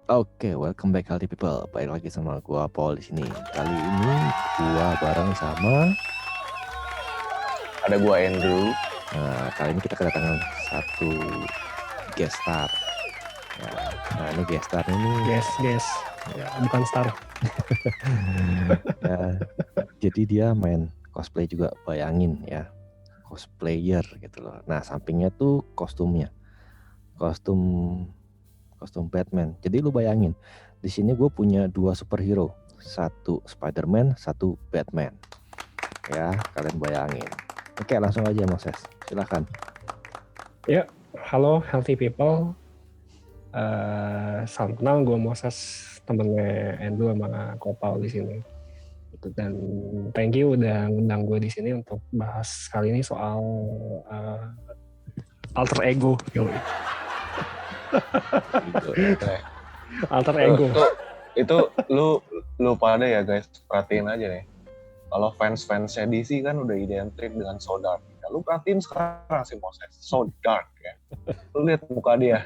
Oke, welcome back Healthy People. Balik lagi sama gua Paul di sini. Kali ini gua bareng sama Ada gua Andrew. kali ini kita kedatangan satu guest star. Nah, ini guest star ini. Guest. Ya, Bukan star. ya, jadi dia main cosplay juga, bayangin ya. Cosplayer gitu loh. Nah, sampingnya tuh kostumnya. Kostum Batman. Jadi lu bayangin, di sini gue punya 2 superhero, satu Spider-Man, satu Batman. Ya, kalian bayangin. Oke, langsung aja Moses, silakan. Ya, halo Healthy People. Salam kenal, gue Moses, temennya Andrew sama Kopal di sini. Dan thank you udah ngundang gue di sini untuk bahas kali ini soal alter ego. Alter ego. Itu lu pada ya guys, perhatiin aja nih. Kalau fans-fansnya DC kan udah identik dengan so dark. Ya, lu perhatiin sekarang si Moses, so dark ya. Lu lihat muka dia,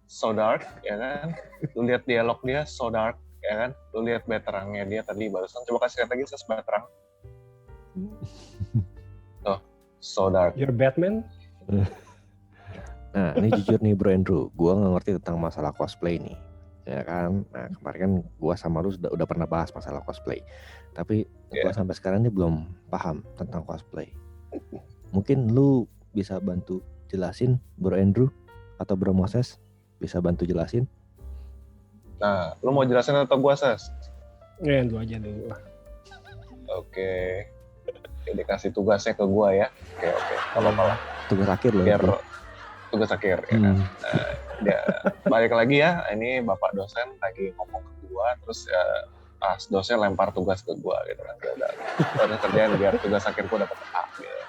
so dark ya kan. Lu lihat dialog dia, so dark ya kan. Lu lihat baterangnya dia tadi barusan. Coba kasih lihat lagi ses baterang. Tuh, so dark. You're Batman? Nah, ini jujur nih Bro Andrew, gue gak ngerti tentang masalah cosplay nih, ya kan. Nah, kemarin kan gue sama lu udah pernah bahas masalah cosplay, tapi gue sampai sekarang ini belum paham tentang cosplay. Mungkin lu bisa bantu jelasin Bro Andrew atau Bro Moses, bisa bantu jelasin? Nah, lu mau jelasin atau gue ses? Ya, Andrew aja dulu. Oke. Dikasih tugasnya ke gue ya. Oke. Kalau malah tugas akhir loh. Biar tugas akhir ya kan. Balik lagi ya, ini bapak dosen lagi ngomong ke gua, terus dosen lempar tugas ke gua gitu kan. Udah kerjaan biar tugas akhir gua dapat A gitu.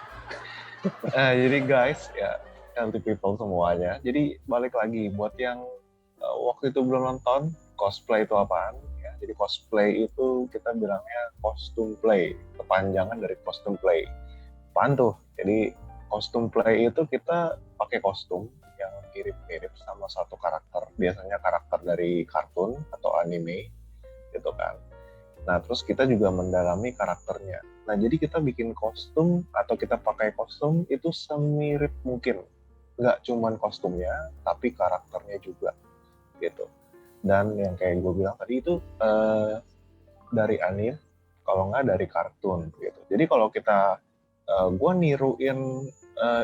Jadi guys ya, healthy people semuanya. Jadi balik lagi buat yang waktu itu belum nonton cosplay itu apaan ya. Jadi cosplay itu kita bilangnya costume play, kepanjangan dari costume play. Apaan tuh? Jadi costume play itu kita pakai kostum yang mirip-mirip sama satu karakter, biasanya karakter dari kartun atau anime gitu kan. Nah, terus kita juga mendalami karakternya. Nah, jadi kita bikin kostum atau kita pakai kostum itu semirip mungkin. Nggak cuman kostumnya, tapi karakternya juga gitu. Dan yang kayak gue bilang tadi itu dari anime, kalau nggak dari kartun gitu. Jadi kalau kita gue niruin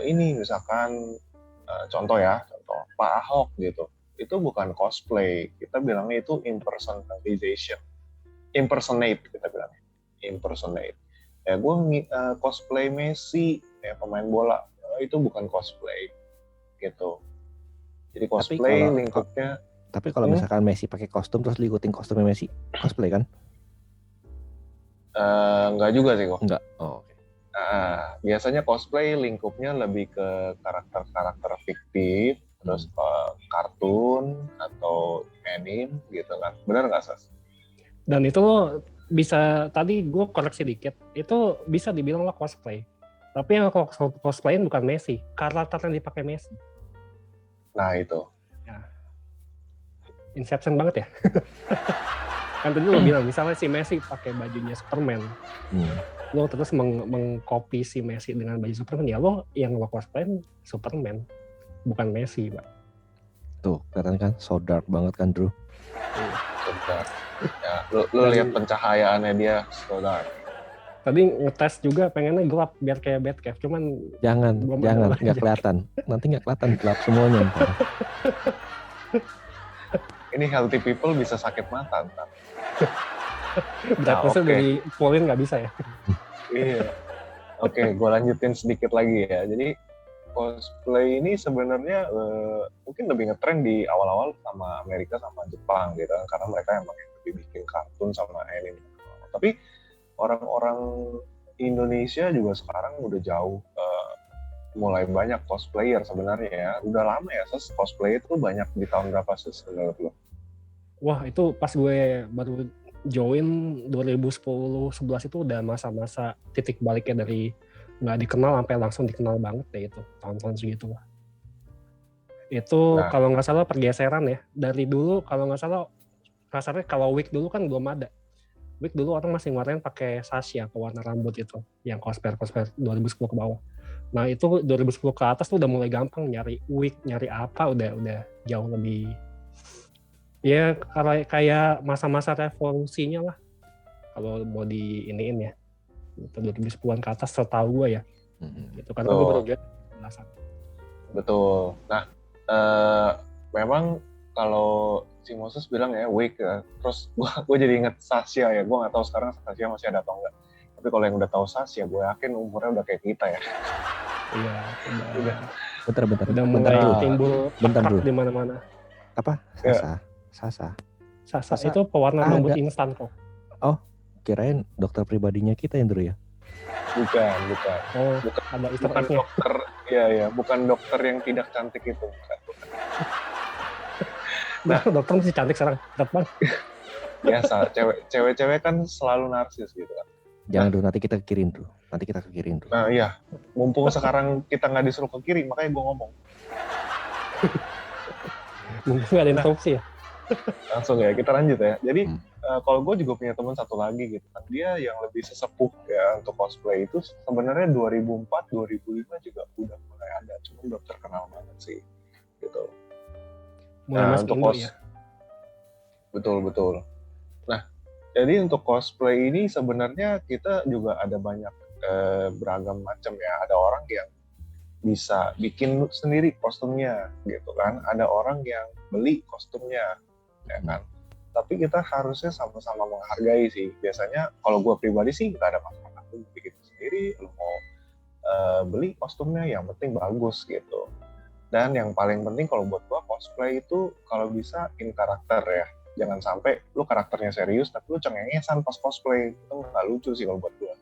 ini misalkan contoh Pak Ahok gitu, itu bukan cosplay, kita bilangnya itu impersonate kita bilangnya, impersonate. Ya gue cosplay Messi ya pemain bola, itu bukan cosplay gitu. Jadi cosplay lingkupnya. Tapi kalau misalkan Messi pakai kostum terus diikutin kostumnya Messi, cosplay kan? Enggak juga sih kok. Enggak. Oh, okay. Biasanya cosplay lingkupnya lebih ke karakter-karakter fiktif, terus kartun atau anime gitu kan. Benar nggak Sas? Dan itu bisa, tadi gue koreksi dikit, itu bisa dibilang lo cosplay. Tapi yang cosplayin bukan Messi, karakter yang dipakai Messi. Nah itu. Ya. Inception banget ya. Kan tadi lo bilang, misalnya si Messi pakai bajunya Superman. Lo terus mengcopy si Messi dengan baju Superman, ya lo yang lo cosplayin Superman, bukan Messi, Pak. Tuh, kelihatan kan so dark banget kan, Drew? So dark. Ya, lo lihat pencahayaannya dia so dark. Tadi ngetes juga pengennya gelap biar kayak Batcave, cuman jangan nggak kelihatan. Nanti nggak kelihatan gelap semuanya. Ini healthy people bisa sakit mata ntar. Batcave dari Polin nggak bisa ya? Iya. Oke, gue lanjutin sedikit lagi ya. Jadi cosplay ini sebenarnya mungkin lebih ngetren di awal-awal sama Amerika sama Jepang gitu kan, karena mereka emang lebih bikin kartun sama anime. Tapi orang-orang Indonesia juga sekarang udah jauh mulai banyak cosplayer sebenarnya ya. Udah lama ya cosplay itu banyak di tahun berapa menurut lo? Wah, itu pas gue baru join 2010-11 itu udah masa-masa titik baliknya dari nggak dikenal sampai langsung dikenal banget ya, itu tahun-tahun segitu lah. Itu Nah, kalau nggak salah pergeseran ya. Dari dulu kalau nggak salah kasarnya kalau wig dulu kan belum ada. Wig dulu orang masih ngeluarin pakai Sasha pewarna rambut itu, yang cosper 2010 ke bawah. Nah itu 2010 ke atas tuh udah mulai gampang nyari wig, nyari apa udah jauh lebih ya kayak masa-masa revolusinya lah kalau mau di iniin ya. Itu 2010-an ke atas setahu gue ya. Gitu karena gue baru lihat belasan. betul. Nah, memang kalau si Moses bilang ya wig ya, terus gue jadi inget Sasha ya. Gue nggak tahu sekarang Sasha masih ada atau enggak. Tapi kalau yang udah tahu Sasha, gue yakin umurnya udah kayak kita ya. Iya, Udah. Bentar udah mulai dulu. timbul Bentar akrak dulu. di mana-mana. Apa? Ya. Sasa Sasa itu pewarna rambut instan kok. Oh, kirain dokter pribadinya kita yang dulu ya. Bukan. Oh, bukan, ada Easter bukan egg-nya. dokter, ya, bukan dokter yang tidak cantik itu, bukan. Nah, dokter masih cantik sekarang, teman. Biasa, cewek-cewek kan selalu narsis gitu kan. Jangan dulu, nanti kita kekirin dulu. Nah iya, mumpung sekarang kita nggak disuruh ke kiri, makanya gue ngomong. Mungkin nggak ada interupsi ya. Langsung ya, kita lanjut ya. Jadi kalau gue juga punya teman satu lagi gitu kan, dia yang lebih sesepuh ya untuk cosplay itu sebenarnya 2004-2005 juga udah mulai ada, cuma belum terkenal banget sih, gitu. Mulai masuk Indo ya. Betul. Nah, jadi untuk cosplay ini sebenarnya kita juga ada banyak beragam macam ya. Ada orang yang bisa bikin sendiri kostumnya gitu kan. Ada orang yang beli kostumnya, ya kan. Tapi kita harusnya sama-sama menghargai sih. Biasanya kalau gue pribadi sih nggak ada masalah. Lu bikin sendiri, lu mau beli kostumnya, yang penting bagus gitu. Dan yang paling penting kalau buat gue cosplay itu kalau bisa in karakter ya. Jangan sampai lu karakternya serius tapi lu cengengesan pas cosplay. Itu nggak lucu sih kalau buat gue.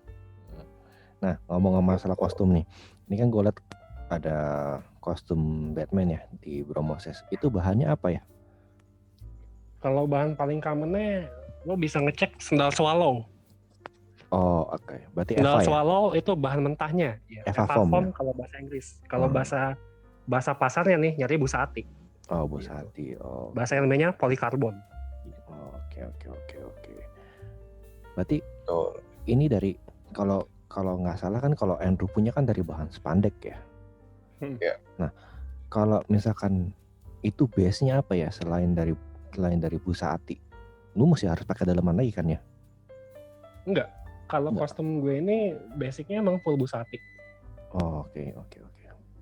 Nah, ngomong-ngomong masalah kostum nih. Ini kan gue liat ada kostum Batman ya di Bro Moses. Itu bahannya apa ya? Kalau bahan paling commonnya, lo bisa ngecek sendal swallow. Oh, oke. Berarti Sendal Eva ya? swallow itu bahan mentahnya. Ya, Eva foam ya? kalau bahasa Inggris. Kalau bahasa pasarnya nih nyari busati. Oh, busati. Oh. Bahasa ilmiahnya polikarbon. Oke. Berarti ini dari kalau nggak salah kan kalau Andrew punya kan dari bahan spandek ya. Yeah. Nah, kalau misalkan itu base-nya apa ya selain dari busati? Lu mesti harus pakai daleman lagi kan ya? Enggak. Kalau kostum gue ini basicnya emang full busati. Oh, oke.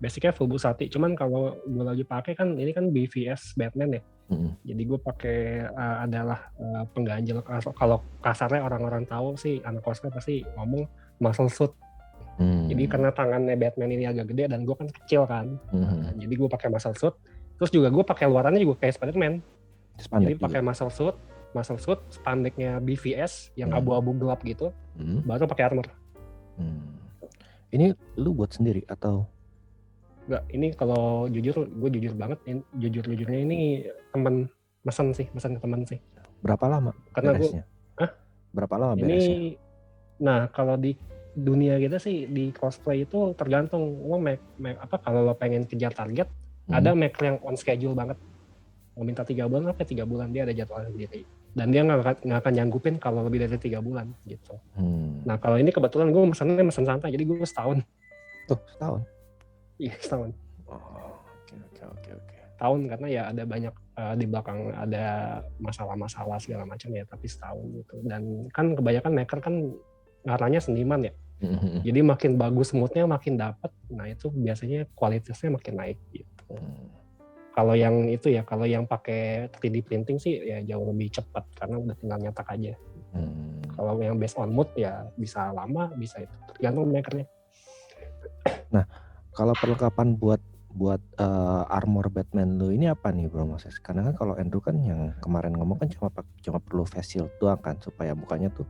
Basicnya full busati. Cuman kalau gue lagi pakai kan ini kan BVS Batman ya. Jadi gue pakai adalah pengganjal. Kalau kasarnya orang-orang tahu sih anak cosplay pasti ngomong muscle suit. Jadi karena tangannya Batman ini agak gede dan gue kan kecil kan. Jadi gue pakai muscle suit. Terus juga gue pakai luarannya juga kayak Spider-Man. Jadi pakai muscle suit, spandeknya BVS yang abu-abu gelap gitu. Baru pakai armor. Ini lu buat sendiri atau? Enggak, ini kalau gue jujur banget, jujurnya ini teman mesen ke teman sih. Berapa lama karena beresnya? Berapa lama ini beresnya? Nah kalau di dunia kita sih di cosplay itu tergantung lo kalau lo pengen kejar target, ada maker yang on schedule banget, mau minta 3 bulan sampai 3 bulan dia ada jadwal sendiri dan dia nggak akan nyanggupin kalau lebih dari 3 bulan gitu. Nah kalau ini kebetulan gue mesen santai, jadi gue setahun. Tuh setahun? Iya setahun. Oke. Tahun karena ya ada banyak di belakang ada masalah-masalah segala macam ya, tapi setahun gitu. Dan kan kebanyakan maker kan ngaranya seniman ya. Jadi makin bagus moodnya makin dapat. Nah itu biasanya kualitasnya makin naik gitu. Kalau yang itu ya, kalau yang pakai 3D printing sih ya jauh lebih cepat karena udah tinggal nyetak aja. Kalau yang based on mood ya bisa lama, bisa itu tergantung makernya. Nah, kalau perlengkapan buat armor Batman lu ini apa nih Bro Moses? Karena kan kalau Andrew kan yang kemarin ngomong kan cuma perlu face shield doang kan supaya mukanya tuh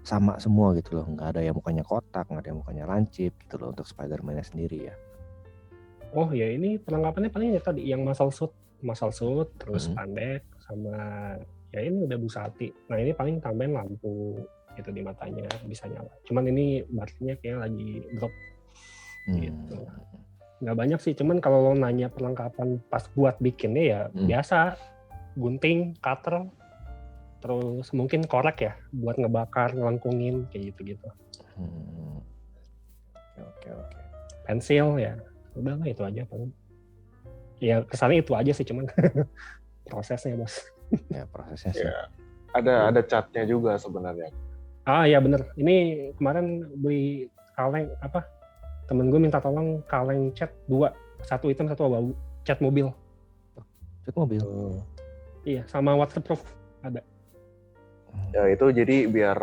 sama semua gitu loh, nggak ada yang mukanya kotak, nggak ada yang mukanya lancip gitu loh untuk Spider-Man-nya sendiri ya. Oh ya ini perlengkapannya paling ya tadi yang muscle suit terus pandek sama ya ini udah busati. Nah ini paling tambahin lampu gitu di matanya bisa nyala. Cuman ini baterainya kayak lagi drop gitu. Nggak banyak sih, cuman kalau lo nanya perlengkapan pas buat bikinnya ya biasa, gunting, cutter, terus mungkin korek ya buat ngebakar, ngelengkungin kayak gitu-gitu. Oke. Pensil ya, udah lah itu aja paling. Ya kesannya itu aja sih, cuman prosesnya bos. Ya prosesnya sih. Ya. Ada catnya juga sebenarnya. Ah ya bener, ini kemarin beli kaleng apa? Temen gue minta tolong kaleng cat 2, satu hitam satu abu, cat mobil. Cat mobil. Iya, sama waterproof ada. Ya itu jadi biar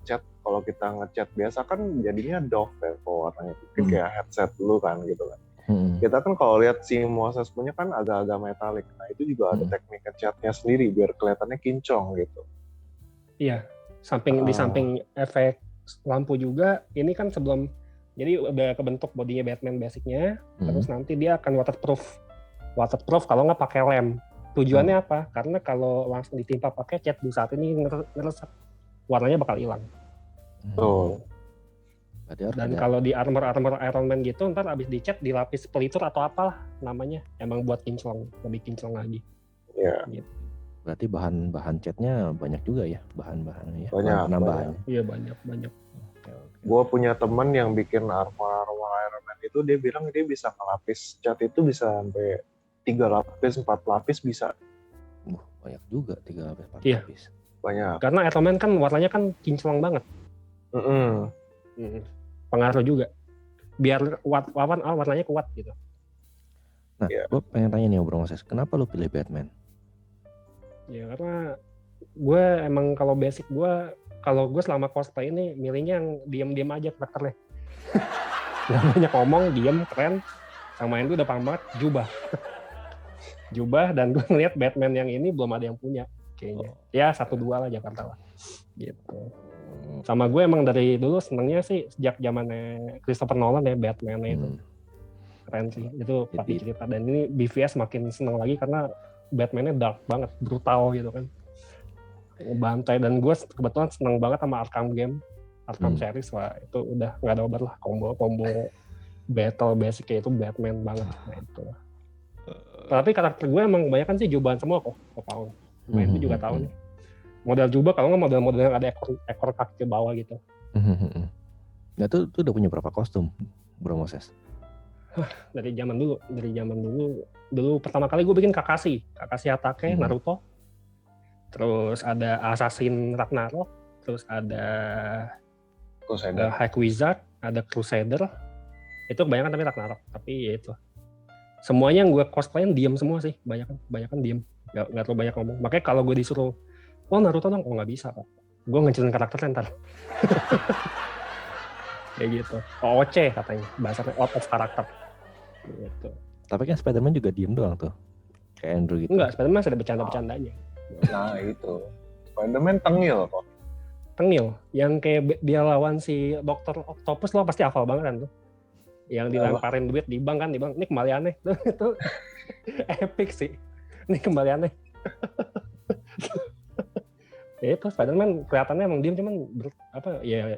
cat kalau kita ngecat biasa kan jadinya doff ya kalau warnanya kayak headset dulu kan gitu kan. Kita kan kalau lihat si Moses punya kan agak-agak metalik. Nah itu juga ada teknik ngecatnya sendiri biar kelihatannya kinclong gitu. Iya, di samping efek lampu juga, ini kan sebelum, jadi udah kebentuk bodinya Batman basicnya, terus nanti dia akan waterproof kalau nggak pakai lem. Tujuannya apa? Karena kalau langsung ditimpa pakai cat di saat ini ngeresap, warnanya bakal hilang. Dan kalau di armor Iron Man gitu, ntar abis dicat dilapis pelitup atau apalah namanya, emang buat kinclong, lebih kinclong lagi. Iya. Gitu. Berarti bahan catnya banyak juga ya, bahan-bahannya ya. Banyak. Iya banyak. Gue punya temen yang bikin armor Iron Man itu, dia bilang dia bisa ngelapis cat itu bisa sampai 3 lapis, 4 lapis bisa. Banyak juga 3 lapis, 4 lapis. Banyak. Karena Iron Man kan warnanya kan kinclong banget. Pengaruh juga. Biar warnanya kuat gitu. Nah, gue pengen tanya nih Bro Moses, kenapa lu pilih Batman? Ya karena gue emang kalau basic kalau gue selama cosplay ini milihnya yang diam-diam aja karakternya. Gak banyak ngomong, diem, keren. Sama yang itu udah paham banget, jubah, dan gue ngeliat Batman yang ini belum ada yang punya kayaknya. Ya 1-2 lah Jakarta lah. Gitu. Sama gue emang dari dulu senengnya sih sejak zamannya Christopher Nolan ya, Batman-nya itu. Keren sih, itu pasti cerita. Dan ini BVS makin seneng lagi karena Batman-nya dark banget, brutal gitu kan. Bantai, dan gue kebetulan seneng banget sama Arkham series. Wah itu udah nggak ada obat lah, combo battle basic kayak itu Batman banget. Nah itu. Tapi karakter gue emang kebanyakan sih jubahan semua kok, Paul. Main itu juga tahu nih. Model jubah, kalau nggak model-model yang ada ekor kaki ke bawah gitu. Nah tuh udah punya berapa kostum, Bro Moses? Dari zaman dulu pertama kali gue bikin Kakashi Hatake, Naruto. Terus ada Assassin Ragnarok, terus ada High Wizard, ada Crusader. Itu kebanyakan tapi Ragnarok, tapi ya itu. Semuanya yang gue cosplayin diem semua sih, banyakan diem. Nggak terlalu banyak ngomong. Makanya kalau gue disuruh, Naruto dong, nggak bisa Pak. Gue ngecilin karakternya ntar. Kayak gitu. OOC katanya, bahasanya out of character. Gitu. Tapi kan Spider-Man juga diem doang tuh, kayak Andrew gitu. Enggak, Spider-Man ada bercanda-bercandanya. Nah itu, Spider-Man tengil kok. Tengil, yang kayak dia lawan si Dr. Octopus lo pasti hafal banget kan tuh. Yang dilemparin duit di bank, ini kembaliannya. Itu epic sih. Ini kembaliannya. Ya itu Spider-Man kelihatannya emang diem, cuman ya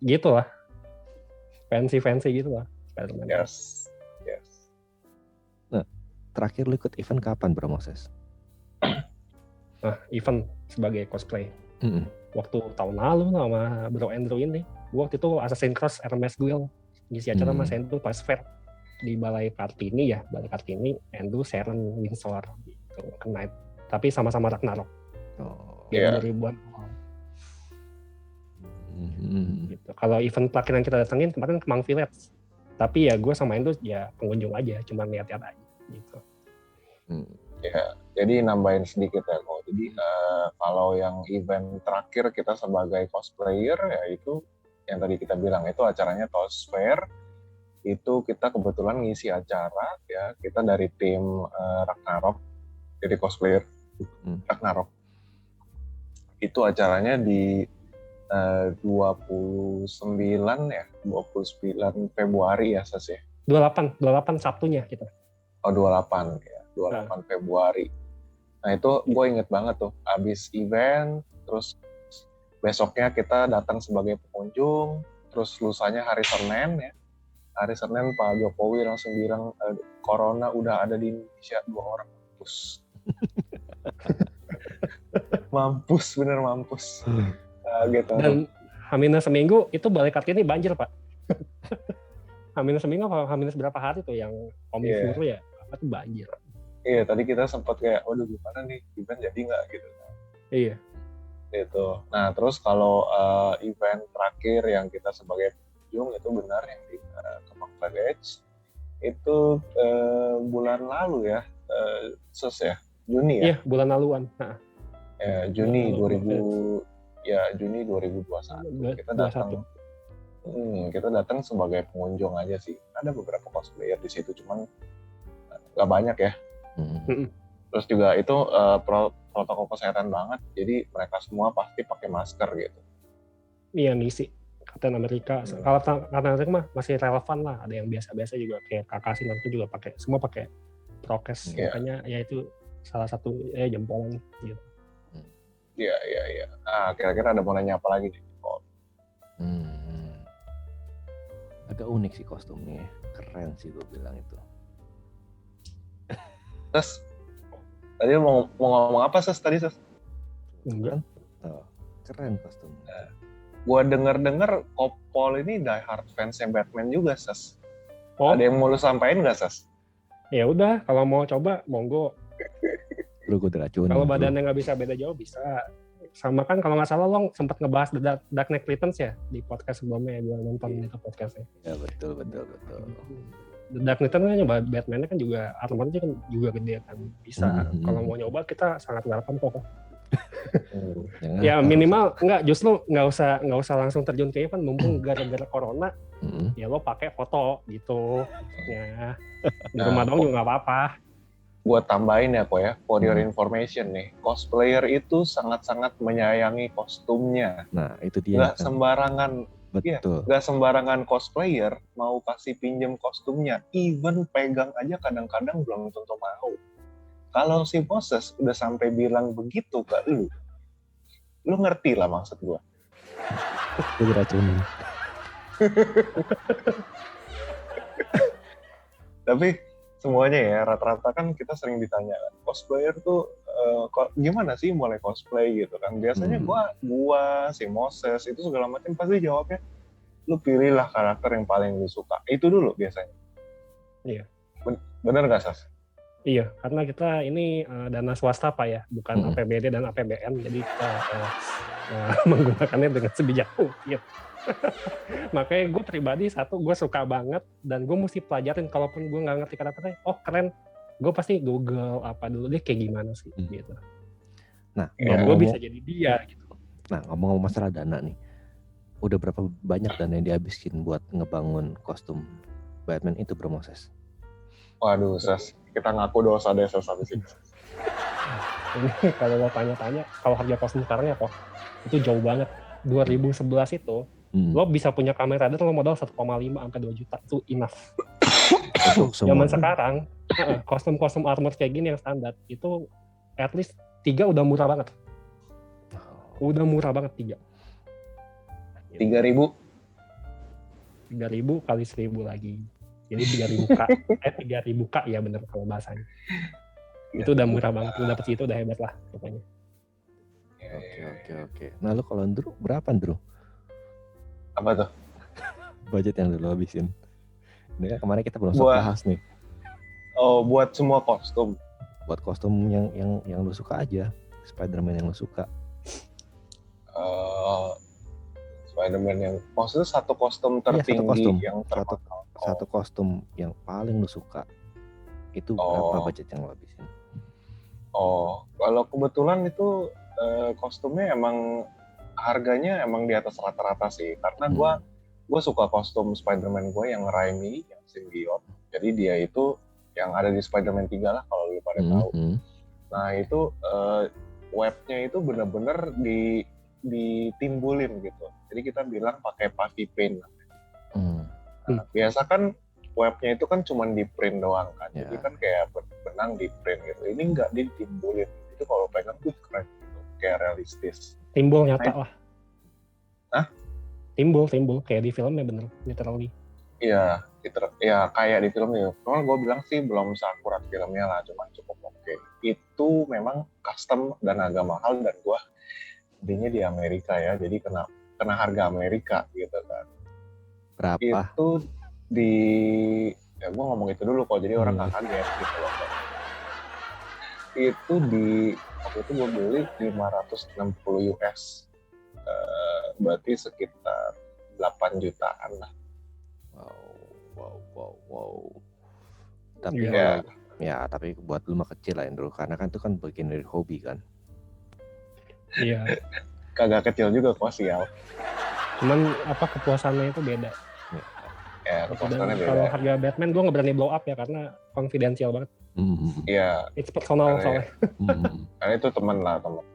gitu lah. Fancy gitu lah Spider-Man. Yes. Nah, terakhir lu ikut event kapan Bro Moses? Nah, event sebagai cosplay. Waktu tahun lalu sama Bro Andrew ini. Gue waktu itu Assassin's Creed Hermes Duel. Ngisi acara Mas Andrew pas fair di Balai Kartini, Andrew, Sharon, Windsor gitu, Knight. Tapi sama-sama Ragnarok. Game 2000-an. Gitu. Kalau event terakhir yang kita datengin kemarin Kemang Village. Tapi ya gue sama Andrew ya pengunjung aja, cuma lihat-lihat aja gitu. Ya, jadi nambahin sedikit ya kok. Jadi kalau yang event terakhir kita sebagai cosplayer ya itu yang tadi kita bilang itu acaranya Toys Fair. Itu kita kebetulan ngisi acara ya, kita dari tim Ragnarok, jadi cosplayer Ragnarok. Itu acaranya di 29 Februari ya Sas ya. 28 Sabtunya kita. Oh 28 ya, 28 Februari. Nah itu gue inget banget tuh, abis event, terus besoknya kita datang sebagai pengunjung, terus lusanya hari Senin ya, Hari Senin Pak Jokowi langsung bilang corona udah ada di Indonesia 2 orang mampus. Mampus, bener mampus. Gitu. Dan H- seminggu itu balik Kartini banjir Pak. H- seminggu apa H- berapa hari tuh yang Omifuru ya, apa tuh banjir. Iya, tadi kita sempat kayak, waduh gimana nih, event jadi nggak gitu. Iya. Gitu. Nah, terus kalau event terakhir yang kita sebagai pengunjung itu benar yang di Kemang Village itu bulan lalu ya, Juni ya? Iya, bulan laluan. Nah, Ya, Juni bulan lalu, 2000 Juni 2021 kita datang sebagai pengunjung aja sih. Ada beberapa cosplayer di situ, cuman nggak banyak ya. Terus juga itu protokol kesehatan banget, jadi mereka semua pasti pakai masker gitu. Iya ngisi Captain America. Kalau Captain America mah masih relevan lah. Ada yang biasa-biasa juga kayak Kakashi itu juga pakai, semua pakai prokes. Makanya ya itu salah satu jempolan gitu. Iya. Nah, kira-kira ada mau nanya apa lagi nih? Agak unik sih kostumnya, keren sih gue bilang itu. Terus tadi mau ngomong apa tadi? Enggak. Keren kostumnya. Gua dengar Kopol ini diehard fansnya Batman juga, Ses. Oh. Ada yang mau lu sampaikan nggak, Ses? Ya udah, kalau mau coba monggo. Bro, gue diracunin. Kalau badannya nggak bisa beda jauh bisa. Sama kan kalau nggak salah lo sempat ngebahas The Dark Knight Returns ya di podcast sebelumnya, gue nonton itu podcastnya. Ya betul. The Dark Knight kan nyoba Batman-nya kan juga armornya kan juga gede kan, bisa. Kalau mau nyoba kita sangat welcome kok. Ya minimal justru nggak usah langsung terjun ke event, mumpung gara-gara corona ya lo pakai foto gitu ya di rumah dong juga nggak apa-apa. Gue tambahin ya kok ya, for your information nih, cosplayer itu sangat-sangat menyayangi kostumnya. Nah itu dia. Nggak sembarangan. Betul. Nggak sembarangan cosplayer mau kasih pinjem kostumnya, even pegang aja kadang-kadang belum tentu mau. Kalau si Moses udah sampai bilang begitu ke lu ngerti lah maksud gue. Gue diracunin. Tapi semuanya ya, rata-rata kan kita sering ditanya cosplayer tuh gimana sih mulai cosplay gitu kan. Biasanya gua si Moses itu segala macam pasti jawabnya lu pilihlah karakter yang paling lu suka. Itu dulu biasanya. Iya. Bener gak, Sas? Iya, karena kita ini dana swasta Pak ya, bukan APBD dan APBN, jadi kita menggunakannya dengan sebijak mungkin. Makanya gue pribadi gue suka banget dan gue mesti pelajarin, kalaupun gue nggak ngerti karakternya, oh keren, gue pasti Google apa dulu deh kayak gimana sih gitu. Nah, gue bisa jadi dia gitu. Nah, ngomong-ngomong masalah dana nih, udah berapa banyak dana yang dihabisin buat ngebangun kostum Batman itu, Bro Moses? Waduh, Sas, kita ngaku dosa deh Sas habis ini. Ini kalau lo tanya-tanya, kalau harga kostum sekarang ya kok itu jauh banget. 2011 itu lo bisa punya Kamen Rider lo modal 1,5 sampai 2 juta itu enough. Zaman sekarang kostum armor kayak gini yang standar itu at least 3 udah murah banget. Udah murah banget 3. 3.000 kali 1.000 lagi. Jadi 3.000 K. 3.000 K ya bener kalau bahasanya. Itu udah murah banget. Lu dapet itu udah hebat lah pokoknya. Oke. Nah lu kalau Andrew berapa Andrew? Apa tuh? Budget yang lu habisin. Ini kan kemarin kita belum sempat bahas nih. Oh, buat semua kostum. Buat kostum yang lu suka aja. Spider-Man yang lu suka. Spider-Man yang maksudnya satu kostum tertinggi yang satu kostum yang paling lu suka. Itu berapa budget yang lu habisin? Oh, kalau kebetulan itu kostumnya emang harganya emang di atas rata-rata sih, karena gue suka kostum Spider-Man gue yang Raimi, yang Symbiote. Jadi dia itu yang ada di Spider-Man 3 lah kalau lu pada tahu. Nah itu webnya itu bener-bener ditimbulin gitu. Jadi kita bilang pakai puffy paint. Nah, biasa kan webnya itu kan cuma di print doang kan, jadi kan kayak benang di print gitu. Ini nggak ditimbulin. Itu kalau pegang tuh keren gitu, kayak realistis. Timbul nyata lah. Hah? Timbul kayak di filmnya bener, literally. Iya, ya kayak di film ya. Cuma gue bilang sih belum seakurat filmnya lah, cuma cukup oke. Itu memang custom dan agak mahal dan gue belinya di Amerika ya, jadi kena harga Amerika gitu kan. Berapa? Itu ya gue ngomong itu dulu kok, jadi orang nggak kaget gitu loh. Itu waktu itu gue beli 560 US, berarti sekitar 8 jutaan lah. Wow. Tapi tapi buat lu mah kecil lah Andrew, karena kan itu kan bagian dari hobi kan. Iya. Kagak kecil juga kok sial. Cuman kepuasannya itu beda. Ya, kepuasannya beda. Kalau harga Batman gue nggak berani blow up ya karena konfidensial banget. Iya. It's personal soalnya. Karena itu teman.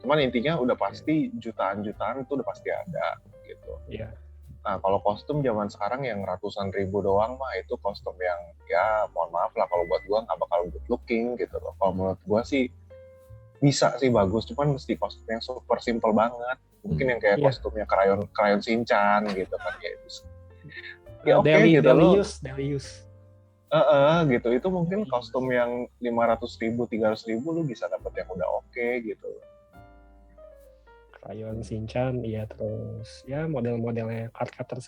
Cuman intinya udah pasti jutaan-jutaan itu udah pasti ada gitu. Iya. Nah, kalau kostum zaman sekarang yang ratusan ribu doang mah itu kostum yang ya mohon maaf lah kalau buat gua nggak bakal good looking gitu loh. Kalau menurut gua sih bisa sih bagus, cuman mesti kostum yang super simple banget. Mungkin yang kayak kostumnya krayon Shinchan gitu kan kayak itu. Ya oke gitu loh. Daily use. Gitu. Itu mungkin kostum yang 500.000, 300.000 lu bisa dapet yang udah oke gitu. Krayon Shinchan, iya, terus ya model-modelnya Cardcaptor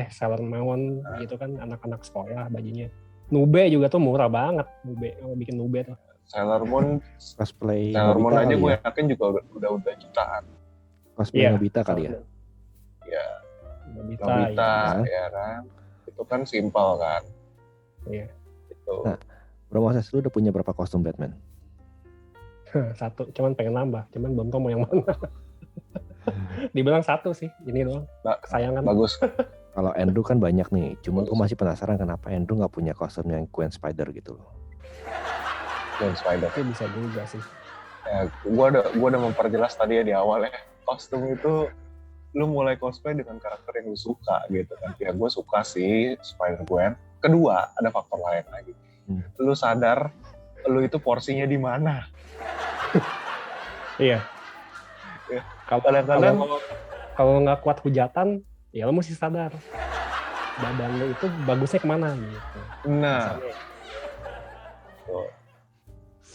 Sailor Moon gitu kan, anak-anak sekolah bajunya. Nube juga tuh murah banget, bikin Nube tuh. Sailor Moon cosplay Sailor Moon aja gue ya? yakin juga udah jutaan. Cosplay Nobita kali ya? Iya. Nobita ya kan. Itu kan simpel kan. Iya. Itu. Nah, Bro Moses, lu udah punya berapa kostum Batman? 1, cuman pengen nambah, cuman belum tahu mau yang mana. Dibilang 1 sih, ini doang. Kesayangan. Bagus. Kalau Andrew kan banyak nih, cuma gue masih penasaran kenapa Andrew nggak punya kostum yang Gwen Spider gitu loh. Gwen Spider. Itu bisa juga sih. Ya, gua udah memperjelas tadi ya di awal ya. Kostum itu lu mulai cosplay dengan karakter yang lu suka gitu kan. Ya gue suka sih Spider-Gwen. Kedua, ada faktor lain lagi. Lu sadar lu itu porsinya di mana. Iya. Ya. Kalau nggak kuat hujatan, ya lo mesti sadar badan lo itu bagusnya kemana gitu. Nah,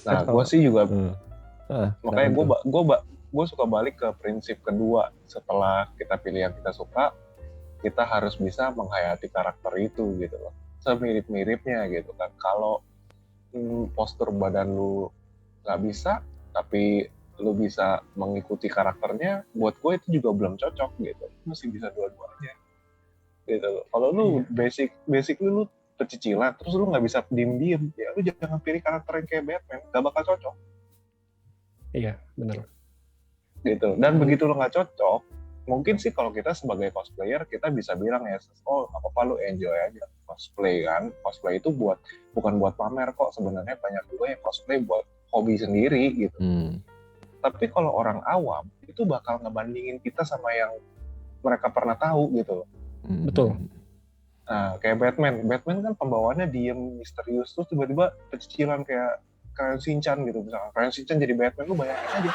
gue sih juga makanya gue suka balik ke prinsip kedua. Setelah kita pilih yang kita suka, kita harus bisa menghayati karakter itu gitu loh, semirip-miripnya gitu kan. Kalau postur badan lu nggak bisa, tapi lu bisa mengikuti karakternya, buat gue itu juga belum cocok gitu. Mesti bisa dua-duanya gitu loh. Kalau lu basic lu pecicilan, terus lu nggak bisa diem-diem, ya lu jangan pilih karakter yang kayak Batman, nggak bakal cocok. Iya, benar. Gitu. Dan begitu lu nggak cocok, mungkin sih kalau kita sebagai cosplayer kita bisa bilang ya, oh apa-apa lu enjoy aja cosplay kan. Cosplay itu bukan buat pamer kok, sebenarnya banyak juga yang cosplay buat hobi sendiri gitu. Tapi kalau orang awam itu bakal ngebandingin kita sama yang mereka pernah tahu gitu. Betul. Nah, kayak Batman kan pembawaannya diem, misterius, terus tiba-tiba pecicilan kayak Krayon Shinchan gitu misalnya. Krayon Shinchan jadi Batman, lu bayangin aja.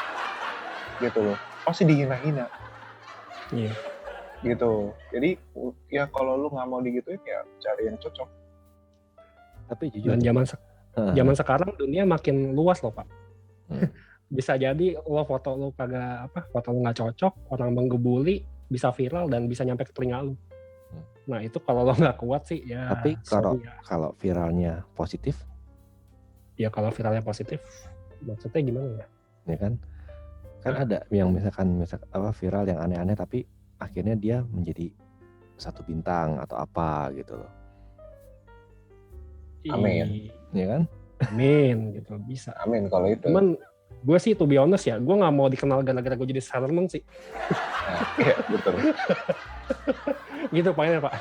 Gitu loh. Pasti dihina-hina. Iya. Gitu. Jadi ya kalau lu nggak mau digituin ya cari yang cocok. Tapi jujur. Dan zaman sekarang dunia makin luas loh Pak. Bisa jadi foto lu nggak cocok, orang menggebuli, bisa viral dan bisa nyampe ke telinga lu. Nah itu kalau lo nggak kuat sih ya. Tapi kalau viralnya positif? Ya kalau viralnya positif, maksudnya gimana ya? Ya kan ada yang misalkan viral yang aneh-aneh tapi akhirnya dia menjadi 1 bintang atau apa gitu loh. Amin. Ya kan? Amin gitu bisa. Amin kalau itu. Cuman gue sih to be honest ya, gue nggak mau dikenal gara-gara gue jadi Sailor Moon sih. Iya betul. Gitu poinnya Pak.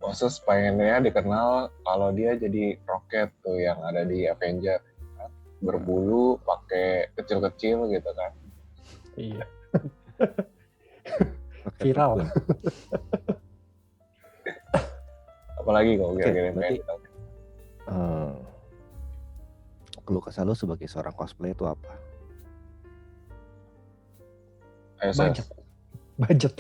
Moses pengennya dikenal kalau dia jadi Rocket tuh yang ada di Avenger, berbulu, pakai kecil-kecil gitu kan. Iya. Viral. Apalagi kalau kira-kira keluh kesah lu sebagai seorang cosplay itu apa? Banyak. budget.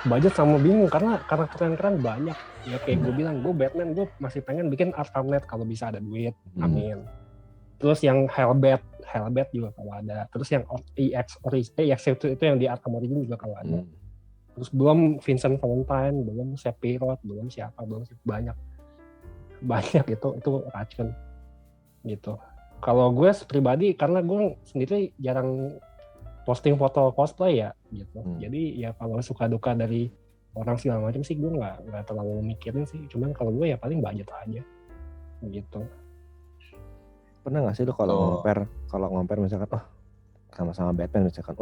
Budget sama bingung karena karakter yang keren banyak. Ya kayak gue bilang, gue Batman, gue masih pengen bikin Arkham Knight kalau bisa ada duit, amin. Terus yang Hellbat juga kalau ada. Terus yang EX itu yang di Arkham Origin juga kalau ada. Terus belum Vincent Valentine, belum Sephiroth, belum banyak itu racun gitu. Kalau gue pribadi karena gue sendiri jarang posting foto cosplay ya gitu. Jadi ya kalau suka duka dari orang segala macam sih gue nggak terlalu mikirin sih. Cuman kalau gue ya paling budget aja gitu. Pernah nggak sih lo kalau ngomper misalkan sama-sama Batman misalkan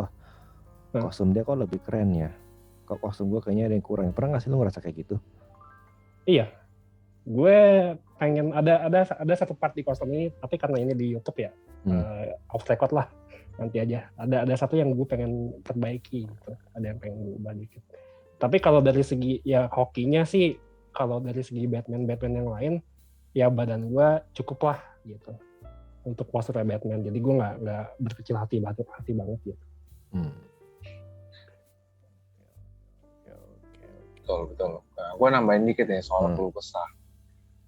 kostum dia kok lebih keren ya, kok kostum gue kayaknya ada yang kurang. Pernah nggak sih lo ngerasa kayak gitu? Iya, gue pengen ada satu part di kostum ini, tapi karena ini di YouTube ya off record lah, nanti aja ada satu yang gue pengen perbaiki gitu, ada yang pengen gue ubah dikit. Tapi kalau dari segi ya hokinya sih, kalau dari segi Batman yang lain ya badan gue cukup lah gitu untuk postur Batman, jadi gue nggak berkecil hati banget gitu. Betul. Nah, gue nambahin dikit nih soal keluh kesah.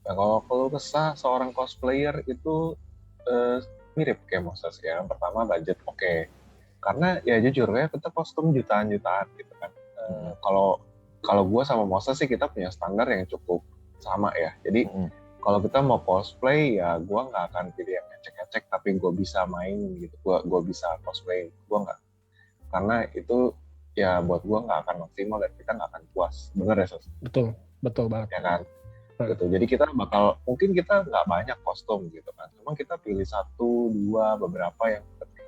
Nah, kalau keluh kesah seorang cosplayer itu mirip kayak Moses ya. Pertama budget oke. Karena ya jujur ya kita kostum jutaan gitu kan. Kalau gue sama Moses sih kita punya standar yang cukup sama ya. Jadi kalau kita mau cosplay ya gue nggak akan pilih yang ngecek-ngecek tapi gue bisa main gitu, gue bisa cosplay, gue nggak, karena itu ya buat gue nggak akan maksimal dan kita nggak akan puas, bener ya Sos? Betul banget ya kan gitu. Jadi kita mungkin kita nggak banyak kostum gitu kan, cuma kita pilih 1, 2 beberapa yang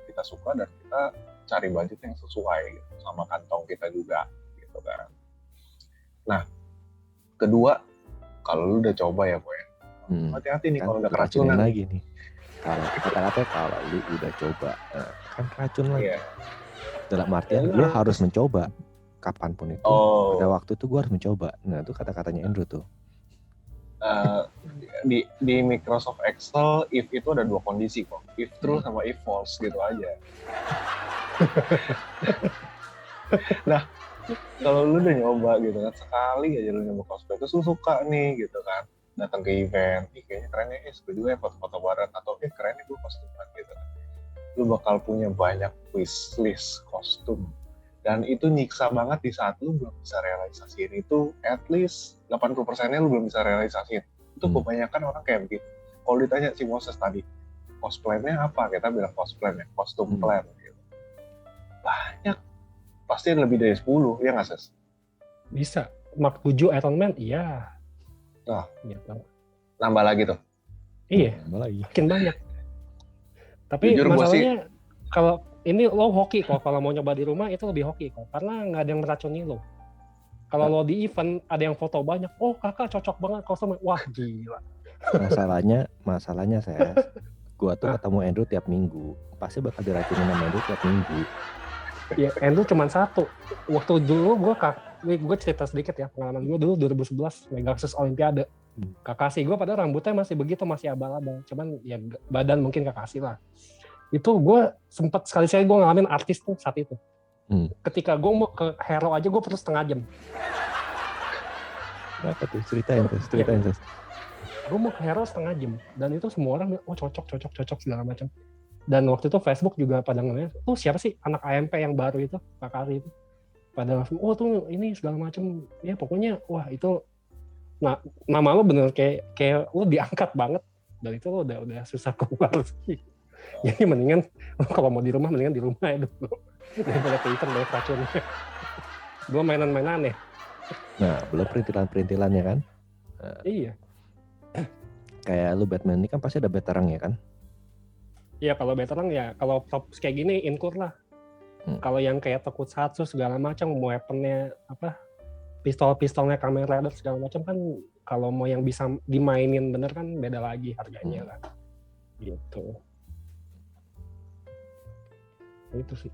kita suka dan kita cari budget yang sesuai gitu sama kantong kita juga gitu kan. Nah kedua, kalau lu udah coba ya boy, hati-hati nih kalau udah keracunan lagi nih. Kalau kata-kata kalau lu udah coba, kan racun lagi. Dalam artian lu harus mencoba kapanpun itu. Pada waktu itu gue harus mencoba. Nah itu kata-katanya Andrew tuh. Di Microsoft Excel if itu ada 2 kondisi kok, if true sama if false gitu aja. Nah kalau lu udah nyoba gitu kan, sekali aja lu nyoba cosplay terus lu suka nih gitu kan, datang ke event, kayaknya keren ya, gue juga ya foto-foto bareng, atau keren ya gue kostuman gitu kan, lu bakal punya banyak wishlist kostum, dan itu nyiksa banget di saat lu belum bisa realisasiin itu, at least 80%-nya lu belum bisa realisasiin. Itu kebanyakan orang kayak begitu. Kalau ditanya si Moses tadi, cosplay-nya apa? Kita bilang cosplay ya, kostum plan gitu. Banyak, pasti lebih dari 10, ya nggak Ses? Bisa, Mark 7 Iron Man, iya. Nah, gitu. Nambah lagi tuh. Iya, makin banyak. Tapi jujur masalahnya kalau ini lo hoki kok, kalau mau nyoba di rumah itu lebih hoki kok, karena nggak ada yang meracuni lo. Kalau lo di event ada yang foto banyak, kakak cocok banget kostumnya, wah gila. Masalahnya saya, gua tuh ketemu Andrew tiap minggu, pasti bakal diracunin sama Andrew tiap minggu. Ya Andrew cuma satu. Waktu dulu gue cerita sedikit ya pengalaman gue dulu 2011 Megaxus Olimpiade. Kakashi gue pada rambutnya masih begitu, masih abal-abal. Cuman ya badan mungkin Kakashi lah. Itu gue sempat sekali-sekali gue ngalamin artis tuh saat itu. Ketika gue mau ke Hero aja gue perlu setengah jam. Apa tuh? Ceritain terus. Gue mau ke Hero setengah jam. Dan itu semua orang cocok segala macam. Dan waktu itu Facebook juga pada ngeliat, siapa sih anak AMP yang baru itu, Kakashi itu. Pada langsung, tuh ini segala macam. Ya pokoknya, wah itu, nama lo bener kayak lo diangkat banget. Dan itu lo udah susah keluar sih. Jadi mendingan, kalau mau di rumah, mendingan di rumah ya dulu. Daripada ke event banyak racunnya. Belum mainan-mainan ya. Nah, belum perintilan-perintilannya kan? Iya. Kayak lu Batman ini kan pasti ada Batarang ya kan? Iya, kalau Batarang ya, kalau top kayak gini, Incur lah. Kalau yang kayak Tokusatsu segala macam, weaponnya apa, pistol-pistolnya Kamen Rider segala macam kan, kalau mau yang bisa dimainin bener kan beda lagi harganya kan. Gitu. Itu sih.